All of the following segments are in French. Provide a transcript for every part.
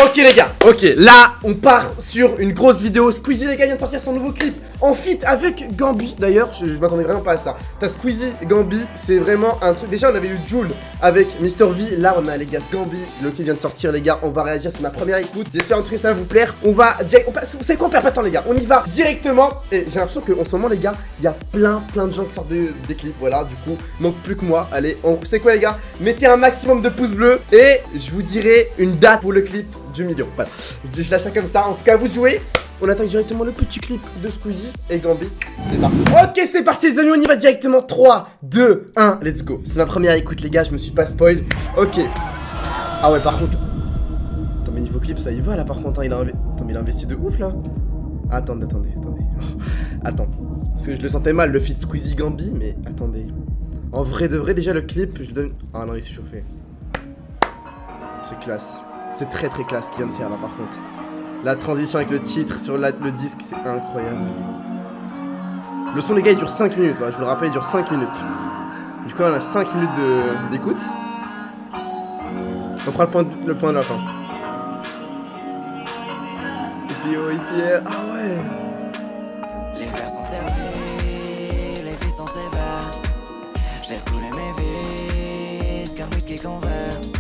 Ok les gars, ok, là on part sur une grosse vidéo. Squeezie les gars vient de sortir son nouveau clip en feat avec Gambi. D'ailleurs, je m'attendais vraiment pas à ça. T'as Squeezie, Gambi, c'est vraiment un truc. Déjà on avait eu Jul avec Mr V. Là on a les gars Gambi, le clip vient de sortir les gars. On va réagir, c'est ma première écoute. J'espère en tout cas ça va vous plaire. Vous savez quoi, on perd pas de temps les gars. On y va directement. Et j'ai l'impression qu'en ce moment les gars, il y a plein de gens qui sortent des clips. Voilà, du coup, manque plus que moi. Allez, c'est quoi les gars, mettez un maximum de pouces bleus et je vous dirai une date pour le clip du million. Voilà, je lâche ça comme ça. En tout cas, vous jouez. On attend directement le petit clip de Squeezie et Gambi. C'est parti. Ok, c'est parti les amis, on y va directement. 3, 2, 1, let's go. C'est ma première écoute les gars, je me suis pas spoil. Ok. Ah ouais, par contre. Attends, mais niveau clip, ça y va là par contre. Hein, il a investi de ouf là. Attendez. Oh, attends. Parce que je le sentais mal, le feat Squeezie Gambi, mais attendez. En vrai de vrai, déjà le clip, je le donne. Ah non, il s'est chauffé. C'est classe. C'est très classe qu'il vient de faire là par contre. La transition avec le titre sur le disque, c'est incroyable. Le son les gars il dure 5 minutes, voilà, je vous le rappelle, il dure 5 minutes. Du coup on a 5 minutes d'écoute. On fera le point de la fin. EPO, ah ouais. Les vers sont servis, les filles sont sévères. Je laisse couler mes vis comme whisky converse.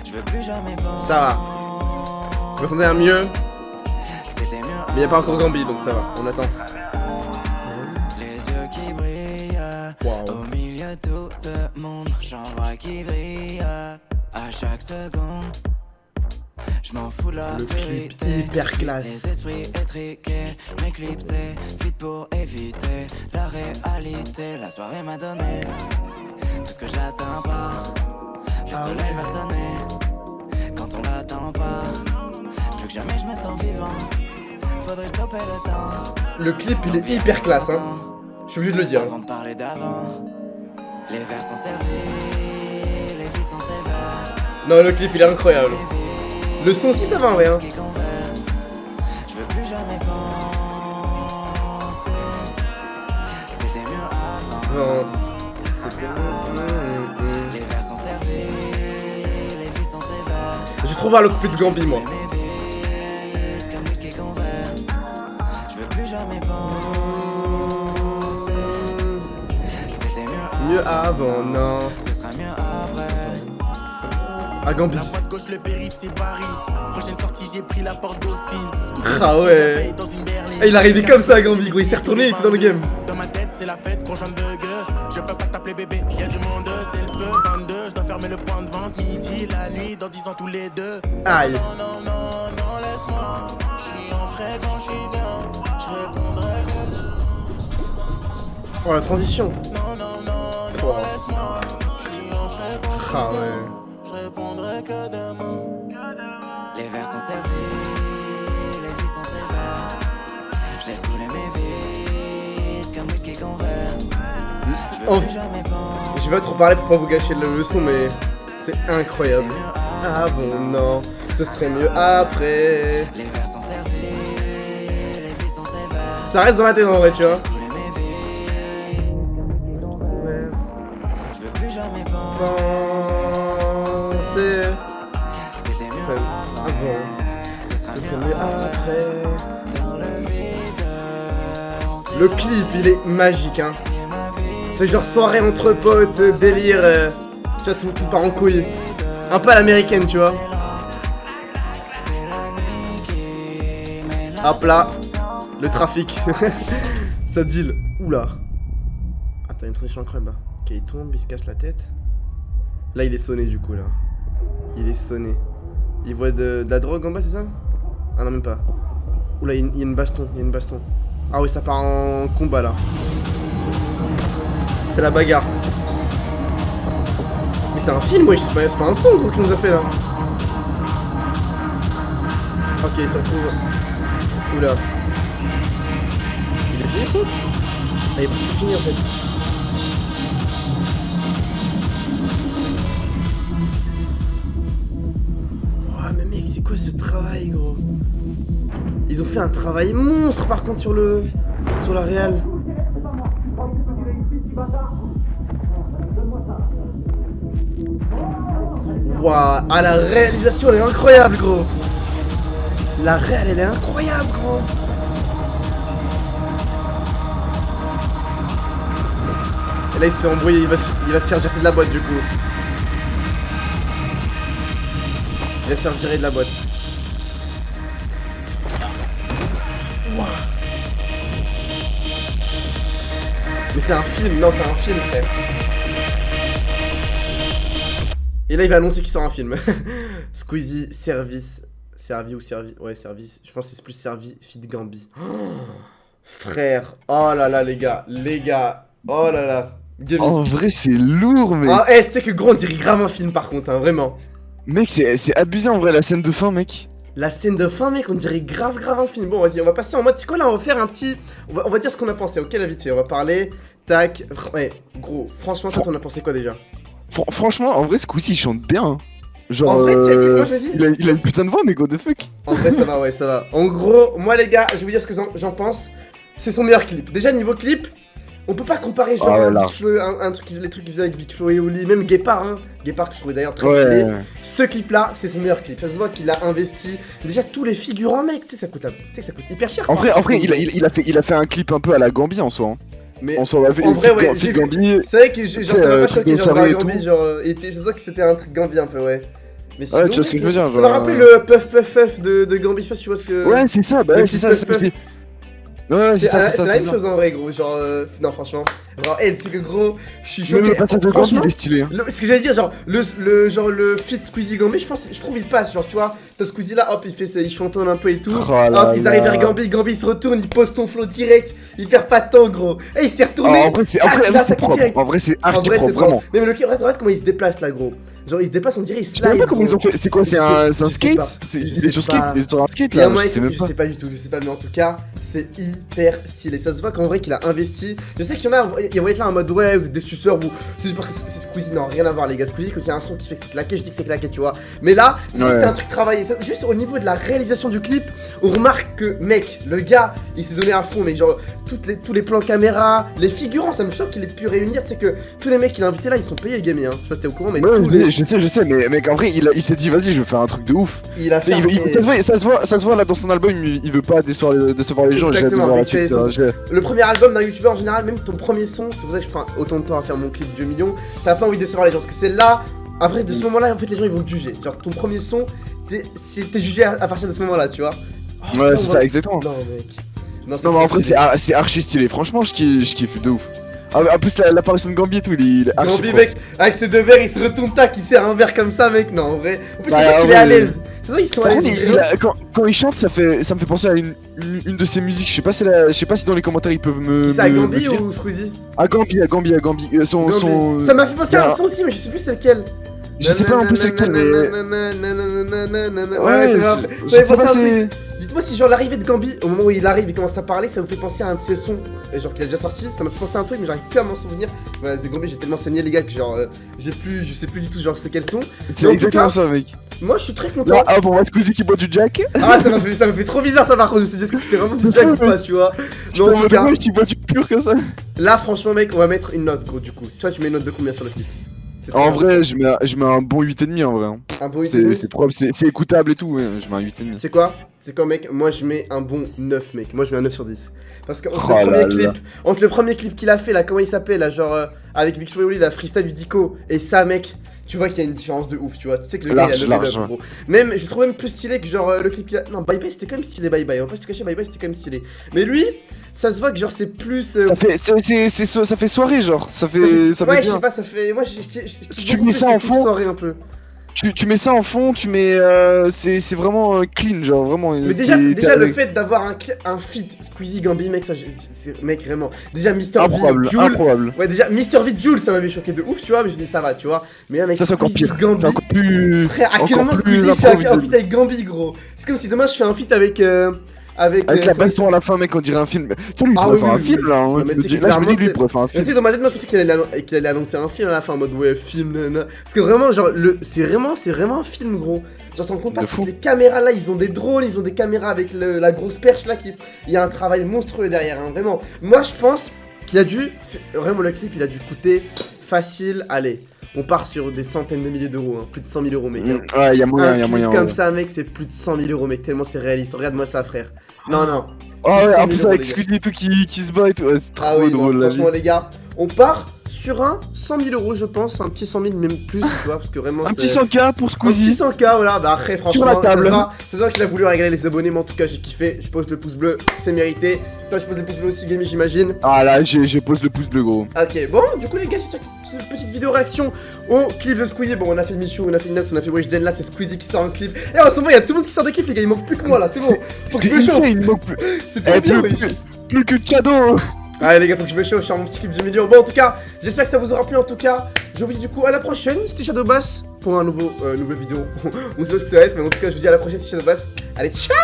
Je veux plus jamais penser. Ça va. Vous entendez un mieux. Mais il n'y a pas encore Gambi donc ça va, on attend. Les yeux qui brillent, wow. Au milieu de tout ce monde, j'en vois qui brille à chaque seconde. Je m'en fous de la le vérité. clip hyper classe. Les esprits étriqués, mes clips c'est vite pour éviter la réalité. La soirée m'a donné tout ce que j'attends pas. Le soleil va sonner quand on l'attend pas. Plus que jamais je me sens vivant. Faudrait stopper le temps. Le clip il est hyper classe hein. Je suis obligé de le dire. Avant de parler d'avant. Les vers sont servis, les filles sont sévères. Non le clip il est incroyable. Le son aussi ça va en vrai hein. Je veux plus jamais penser. C'était mieux avant. Non. C'était Les vers sont servis, les filles sont sévères. Je trouve voir le couplet de Gambi moi. Mieux avant, non. Ce sera mieux après. Ah, Gambi. La droite gauche, le périph', c'est Paris. Prochaine sortie, j'ai pris la porte Dauphine. Ah ouais. Ah, il est arrivé comme ça, Gambi, gros. Il s'est retourné, il était dans le game. Dans ma tête, c'est la fête, conjointe de gueule. Je peux pas t'appeler bébé, y'a du monde, c'est le feu. 22, je dois fermer le point de vente. Midi, la nuit, dans 10 ans tous les deux. Aïe. Non, laisse-moi. Je suis en frais quand je suis bien. Je répondrai Oh, la transition. non, laisse-moi. Je suis en frais quand je suis Ah bien. ouais. Je répondrai que demain. Les vers sont servis, les filles sont sévères. Je laisse couler mes vis comme whisky converse. Je veux plus jamais penser. Je vais trop parler pour pas vous gâcher le son, mais c'est incroyable. Ah bon, non. Ce serait mieux après. Les vers sont servis, les filles sont sévères. Ça reste dans la tête en vrai, tu vois. Couler mes vis. Je veux plus jamais penser. Penser. C'était mieux Avant. Ce serait mieux après. dans le vide. Le clip, il est magique, hein. C'est genre soirée entre potes, délire. Tu vois, tout part en couille. Un peu à l'américaine, tu vois. Hop là. Le trafic. Ça deal. Oula. Attends, il y a une transition incroyable là. Ok, il tombe, il se casse la tête. Là, il est sonné du coup, là. Il est sonné. Il voit de la drogue en bas, c'est ça? Ah non, même pas. Oula, il y a une baston, il y a une baston. Ah oui, ça part en combat là. C'est la bagarre. Mais c'est un film, wesh, c'est pas un son gros qu'il nous a fait là. Ok, il se retrouve. Oula. Il est fini le son? Ah, il est presque fini en fait. Oh mais mec, c'est quoi ce travail gros? Ils ont fait un travail monstre par contre sur la réal. Waouh, ah la réalisation elle est incroyable gros. La réelle, elle est incroyable, gros. Et là, il se fait embrouiller, il va se faire jeter de la boîte, du coup. Il va se faire virer de la boîte. Wouah. Mais c'est un film, non, c'est un film, frère. Et là, il va annoncer qu'il sort un film. Squeezie, service. Servi ou servi? Ouais, service. Je pense que c'est plus servi, feed Gambi. Oh, frère. Oh là là, les gars. Les gars. Oh là là. En vrai, c'est lourd, mec. Ah, c'est que gros, on dirait grave un film par contre, hein, vraiment. Mec, c'est abusé en vrai la scène de fin, mec. La scène de fin, mec, on dirait grave un film. Bon, vas-y, on va passer en mode. C'est quoi là? On va faire un petit. On va dire ce qu'on a pensé. Ok, la vite, on va parler. Tac. Ouais, gros, franchement, toi, t'en as pensé quoi déjà? Franchement, en vrai, ce coup-ci, il chante bien. Hein. Genre, en vrai, moi je me dis. Il a une putain de voix, mais what the fuck. En vrai, ça va, ouais, ça va. En gros, moi, les gars, je vais vous dire ce que j'en pense. C'est son meilleur clip. Déjà, niveau clip, on peut pas comparer genre Big Flo, les trucs qu'il faisait avec Big Flo et Oli, même Guépard, hein. Guépard que je trouvais d'ailleurs très stylé. Ce clip-là, c'est son meilleur clip. Ça se voit qu'il a investi. Déjà, tous les figurants, mec, tu sais, ça coûte hyper cher. En vrai, il a fait un clip un peu à la Gambi en soi. Hein. Mais en vrai, ouais, j'ai vu. C'est vrai que genre, ça m'a pas choqué, genre, la Gambi, genre, c'est ça que c'était un truc Gambi un peu, ouais. Mais sinon, ouais, tu vois ce que je veux dire. Ça m'a rappelé le puff de Gambi, je sais pas si tu vois ce que. Ouais, c'est ça, bah c'est ça, c'est ça. Ouais, c'est ça, c'est la même chose en vrai, gros. Genre, non, franchement. Genre, c'est que gros, je suis choqué. Le passage de Gambi, il est stylé. Ce que j'allais dire, genre, le feat Squeezie Gambi, je trouve il passe. Genre, tu vois, t'as Squeezie là, hop, il chantonne un peu et tout. Hop, ils arrivent vers Gambi, Gambi il se retourne, il pose son flow direct. Il perd pas de temps, gros. Et il s'est retourné. En vrai, c'est propre. En vrai, c'est archi propre, vraiment. Mais le regarde comment il se déplace là, gros. Genre, il se déplace, on dirait, il slide. Je sais pas comment ils ont fait. C'est quoi? C'est un skate? Il est sur un skate là. Je sais pas du tout, mais en tout cas, c'est hyper stylé. Ça se voit qu'en vrai, qu'il a investi. Je sais qu'il y en a, ils vont être là en mode ouais, vous êtes des suceurs ou c'est juste parce que c'est Squeezie. Non, rien à voir, les gars. Squeezie, quand il y a un son qui fait que c'est claqué, je dis que c'est claqué, tu vois. Mais là, c'est un truc travaillé. Juste au niveau de la réalisation du clip, on remarque que, mec, le gars, il s'est donné à fond, mais genre, tous les plans caméra, les figurants, ça me choque qu'il ait pu réunir. C'est que tous les mecs qu'il a invités là, ils sont payés, Gambi, hein. Je sais pas si t'es au courant, mais je sais, mais mec, en vrai, il s'est dit, vas-y, je vais faire un truc de ouf. Il a fait. Ça se voit là dans son album, il veut pas décevoir les gens. Exactement, le premier album d'un youtubeur en général, même ton premier son, c'est pour ça que je prends autant de temps à faire mon clip de 2 millions, t'as pas envie de décevoir les gens, parce que c'est là, après de ce moment-là, en fait, les gens ils vont te juger. Genre ton premier son, t'es jugé à partir de ce moment-là, tu vois. Ouais, c'est ça, exactement. Non, mec. Non, mais en vrai, c'est archi stylé, franchement, je kiffe de ouf. En plus, l'apparition de Gambi et tout, il est archi Gambi, mec, avec ses 2 verres, il se retourne, tac, il sert un verre comme ça, mec. Non, en vrai. En plus, c'est vrai qu'il est à l'aise. C'est vrai qu'ils sont à l'aise. Quand il chante, ça me fait penser à une de ses musiques. Je sais pas si dans les commentaires ils peuvent me. C'est à Gambi ou Squeezie? À Gambi. Ça m'a fait penser à un son aussi, mais je sais plus c'est lequel. Je sais pas en plus c'est lequel, mais. Ouais, dites-moi si genre l'arrivée de Gambi, au moment où il arrive, il commence à parler, ça vous fait penser à un de ses sons, genre qu'il a déjà sorti, ça m'a fait penser à un truc mais j'arrive plus à m'en souvenir. Ouais, c'est Gambi, j'ai tellement saigné les gars que genre je sais plus du tout genre c'est quel son. C'est exactement ça, mec. Moi je suis très content. Ah bon, Squeezie qui boit du Jack. Ah ça m'a fait trop bizarre ça par contre, je me suis dit est-ce que c'était vraiment du Jack ou pas, tu vois. Non, en tout cas, tu bois du pur que ça. Là franchement mec, on va mettre une note gros du coup. Toi tu mets une note de combien sur le clip? En vrai, je mets un bon 8,5 en vrai. Un bon 8,5. C'est propre, c'est écoutable et tout, ouais, je mets un 8,5. C'est quoi, mec? Moi je mets un bon 9, mec. Moi je mets un 9 sur 10. Parce que entre le premier clip qu'il a fait là, comment il s'appelait là, genre avec Big Flo et Oli, la freestyle du Dico, et ça, mec, tu vois qu'il y a une différence de ouf, tu vois. Tu sais que le gars il a levé up, gros. Même, je le trouve même plus stylé que genre le clip qu'il a. Non, Bye Bye c'était quand même stylé, Bye Bye. On va pas se cacher, Bye Bye c'était quand même stylé. Mais lui, ça se voit que genre c'est plus. Ça fait soirée, genre. Ça fait ouais, bien. je sais pas, ça fait. Moi, tu mets ça en fond. Soirée un peu. Tu mets ça en fond, tu mets. C'est vraiment clean, genre vraiment. Mais déjà le fait d'avoir un feat Squeezie Gambi, mec, ça, mec, vraiment. Déjà, Mr. V, Jul. Improbable. Ouais, déjà, Mr. V, Jul, ça m'avait choqué de ouf, tu vois, mais je dis ça va, tu vois. Mais là, mec, ça, c'est encore pire. Gambi. C'est encore plus. Frère, à quel moment Squeezie fait un feat avec Gambi, gros? C'est comme si demain je fais un feat avec la baston à la fin, mec, on dirait un film. Tu sais, lui, il pourrait faire un film là. Là, je me dis, lui, il pourrait faire un film. Tu sais, dans ma tête, moi, je pensais qu'il allait annoncer un film à la fin en mode ouais, film, nanana. Parce que vraiment, genre, c'est vraiment un film, gros. Genre, t'en compte pas, toutes les caméras là, ils ont des drones, ils ont des caméras avec la grosse perche là. Il y a un travail monstrueux derrière, hein, vraiment. Moi, je pense qu'il a dû. Vraiment, le clip, il a dû coûter facile, allez. on part sur des centaines de milliers d'euros, hein, plus de 100 000 euros, mec. Ouais, y'a moyen, Un y'a clip moyen. comme ouais. ça, mec, c'est plus de 100 000 euros, mec, tellement c'est réaliste. Regarde-moi ça, frère. Non, non. Oh ouais, 100 000 en plus euros, avec les gars. Squeezie et tout qui se bat et tout, ouais, c'est trop Ah oui, non, drôle la vie. franchement, les gars, on part sur un 100 000 euros, je pense, un petit 100 000, même plus, tu vois, parce que vraiment, Un c'est- petit 100K pour Un petit Squeezie. 100K, voilà, bah après, franchement, la table. ça se voit qu'il a voulu régaler les abonnés, mais en tout cas, j'ai kiffé. Je pose le pouce bleu, c'est mérité. Toi, je pose le pouce bleu aussi, Gamey, j'imagine. Ah là, je pose le pouce bleu, gros. Ok, bon, du coup, les gars, j'espère que cette petite vidéo réaction au clip de Squeezie. Bon, on a fait Michou, on a fait Nox, on a fait Weshden, là, c'est Squeezie qui sort un clip. Et en ce moment, il y a tout le monde qui sort des clips, les gars, il manque plus que moi là, c'est bon. Faut que je me chauffe, insane, il manque plus. c'est trop Eh, bien, plus, oui. plus que de cadeaux. Allez les gars, faut que je me chauffe, je sors mon petit clip du million. Bon en tout cas, j'espère que ça vous aura plu en tout cas. Je vous dis du coup à la prochaine, c'était Shadowbass pour un nouvelle vidéo. On sait pas ce que ça va être, mais en tout cas je vous dis à la prochaine, c'était Shadowbass. Allez, ciao.